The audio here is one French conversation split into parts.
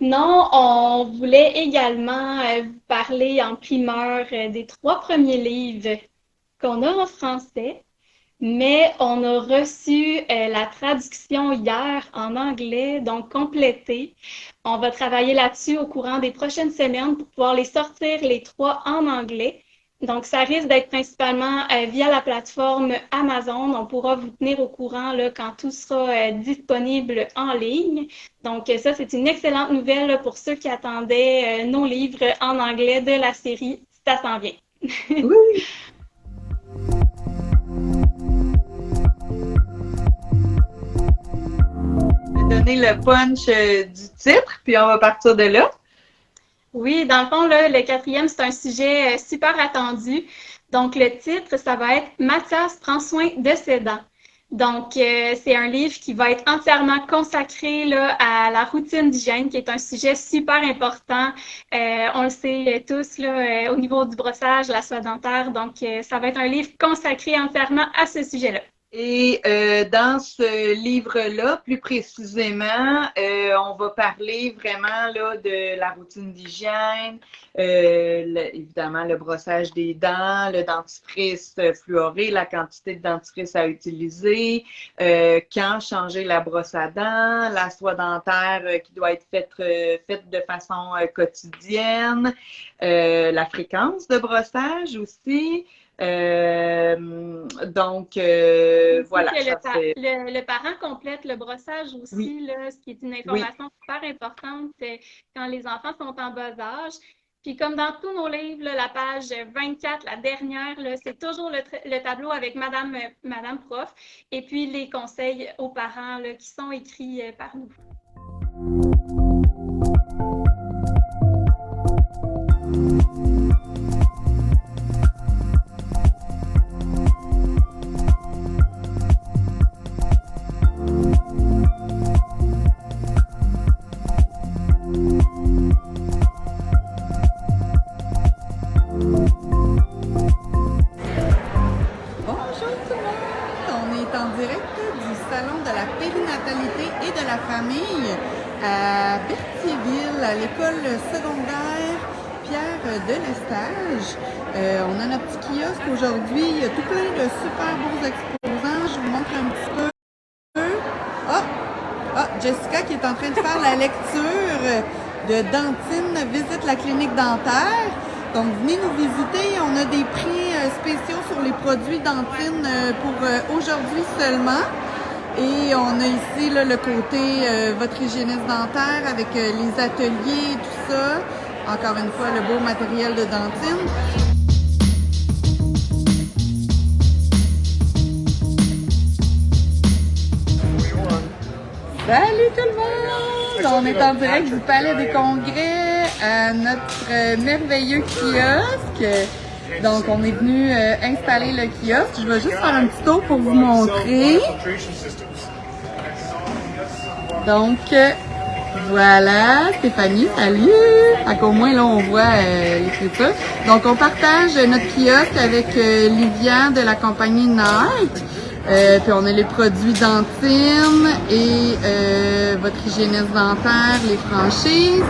Non, on voulait également vous parler en primeur des trois premiers livres qu'on a en français, mais on a reçu la traduction hier en anglais, donc complétée. On va travailler là-dessus au courant des prochaines semaines pour pouvoir les sortir les trois en anglais. Donc, ça risque d'être principalement via la plateforme Amazon. On pourra vous tenir au courant là, quand tout sera disponible en ligne. Donc, ça, c'est une excellente nouvelle là, pour ceux qui attendaient nos livres en anglais de la série. Ça s'en vient. Oui. Je vais donner le punch du titre, puis on va partir de là. Oui, dans le fond, là, le quatrième, c'est un sujet super attendu. Donc, le titre, ça va être Mathias prend soin de ses dents. Donc, c'est un livre qui va être entièrement consacré là, à la routine d'hygiène, qui est un sujet super important. On le sait tous là, au niveau du brossage, la soie dentaire. Donc, ça va être un livre consacré entièrement à ce sujet-là. Et dans ce livre-là, plus précisément, on va parler vraiment là, de la routine d'hygiène, évidemment le brossage des dents, le dentifrice fluoré, la quantité de dentifrice à utiliser, quand changer la brosse à dents, la soie dentaire qui doit être faite de façon quotidienne, la fréquence de brossage aussi. Aussi Voilà, que ça fait. le parent complète le brossage Oui, aussi, là, ce qui est une oui. information super importante quand les enfants sont en bas âge. Puis comme dans tous nos livres, là, la page 24, la dernière, là, c'est toujours le tableau avec Madame Prof et puis les conseils aux parents là, qui sont écrits par nous. Bonjour tout le monde! On est en direct du salon de la périnatalité et de la famille à Berthierville, à l'école secondaire Pierre de Lestage. On a notre petit kiosque aujourd'hui. Il y a tout plein de super beaux exposants. Je vous montre un petit peu. Jessica qui est en train de faire la lecture de Dentine visite la clinique dentaire. Donc, venez nous visiter. On a des prix spéciaux sur les produits Dentine pour aujourd'hui seulement. Et on a ici là, le côté votre hygiéniste dentaire avec les ateliers et tout ça. Encore une fois, le beau matériel de Dentine. Salut tout le monde! On est en direct du Palais des Congrès à notre merveilleux kiosque. Donc, on est venu installer le kiosque. Je vais juste faire un petit tour pour vous montrer. Donc, voilà, Stéphanie, salut! Fait qu'au moins, là, on voit l'écriture. Donc, on partage notre kiosque avec Livia de la compagnie Night. Puis on a les produits Dentine et votre hygiéniste dentaire, les franchises.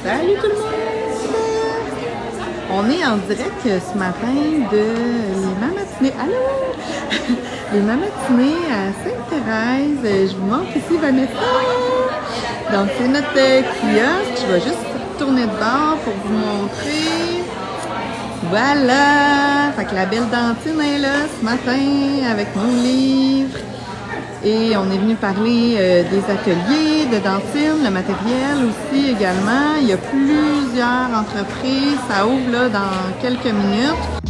Salut tout le monde! On est en direct ce matin de les Mamatinées. Allô! Les Mamatinées à Sainte-Thérèse. Je vous montre ici Vanessa. Donc c'est notre kiosque. Je vais juste tourner de bord pour vous montrer. Voilà! Fait que la belle Dantine est là ce matin avec nos livres. Et on est venu parler des ateliers de Dantine, le matériel aussi également. Il y a plusieurs entreprises. Ça ouvre là dans quelques minutes.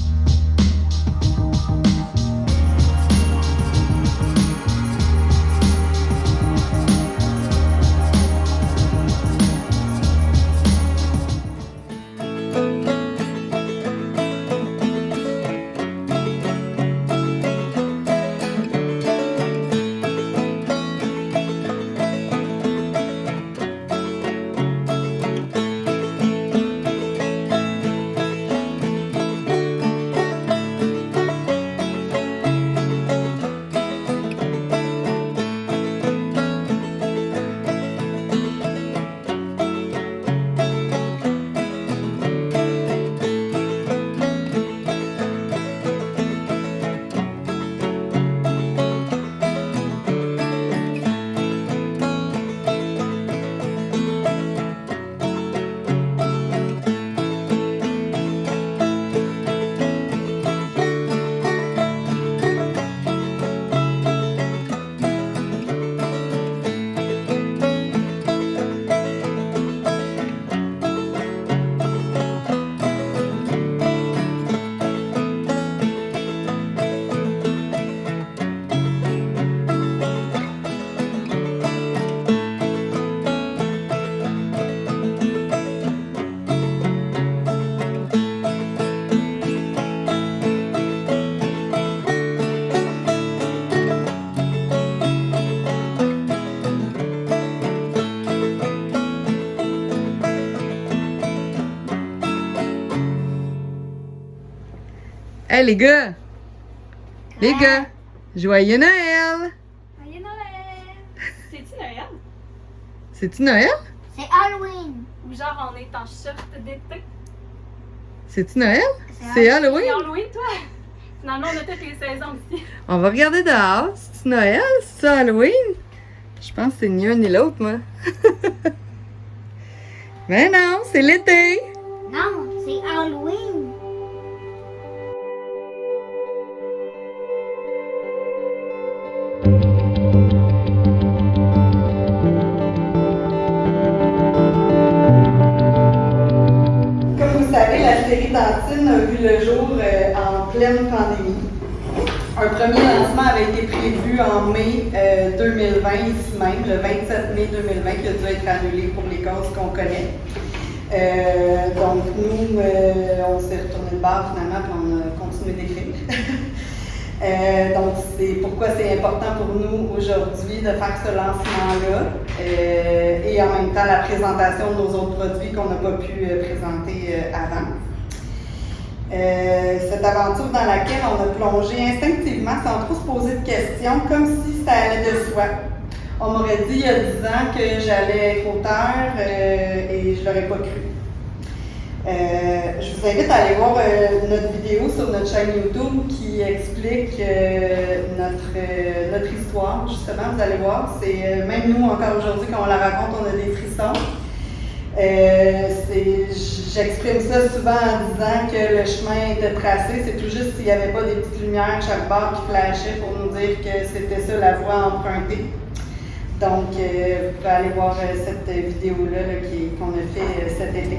Hey les gars! Les gars! Joyeux Noël! Joyeux Noël! C'est-tu Noël? C'est-tu Noël? C'est Halloween. Ou genre on est en short d'été? C'est-tu Noël? C'est Halloween? C'est Halloween, toi? Finalement, on a toutes les saisons aussi. On va regarder dehors. C'est-tu Noël? C'est Halloween? Je pense que c'est ni un ni l'autre, moi. Mais non, c'est l'été! Non, c'est Halloween. Comme vous savez, la série Dantine a vu le jour en pleine pandémie. Un premier lancement avait été prévu en mai 2020, ici même, le 27 mai 2020, qui a dû être annulé pour les causes qu'on connaît. Donc nous, on s'est retourné de bord finalement, puis on a continué d'écrire. Donc c'est pourquoi c'est important pour nous aujourd'hui de faire ce lancement-là et en même temps la présentation de nos autres produits qu'on n'a pas pu présenter avant. Cette aventure dans laquelle on a plongé instinctivement sans trop se poser de questions, comme si ça allait de soi. On m'aurait dit il y a 10 ans que j'allais être auteur et je ne l'aurais pas cru. Je vous invite à aller voir notre vidéo sur notre chaîne YouTube qui explique notre histoire. Justement, vous allez voir, c'est même nous encore aujourd'hui quand on la raconte, on a des frissons. J'exprime ça souvent en disant que le chemin était tracé, c'est tout juste s'il n'y avait pas des petites lumières chaque bord qui flashaient pour nous dire que c'était ça la voie empruntée. Donc, vous pouvez aller voir cette vidéo-là qu'on a fait cet été.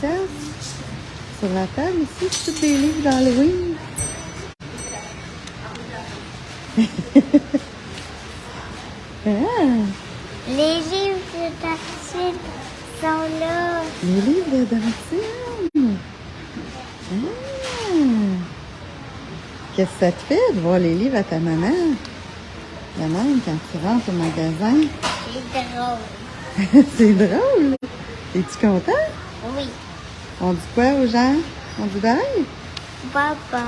Mathias. Sur la table ici, c'est tous des livres d'Halloween. Ah, Les livres de Tartine sont là. les livres de Dantine. Ah. Qu'est-ce que ça te fait de voir les livres à ta maman? De même, quand tu rentres au magasin. C'est drôle. C'est drôle. Es-tu content? Oui. On dit quoi aux gens? On dit bye? Bye bye.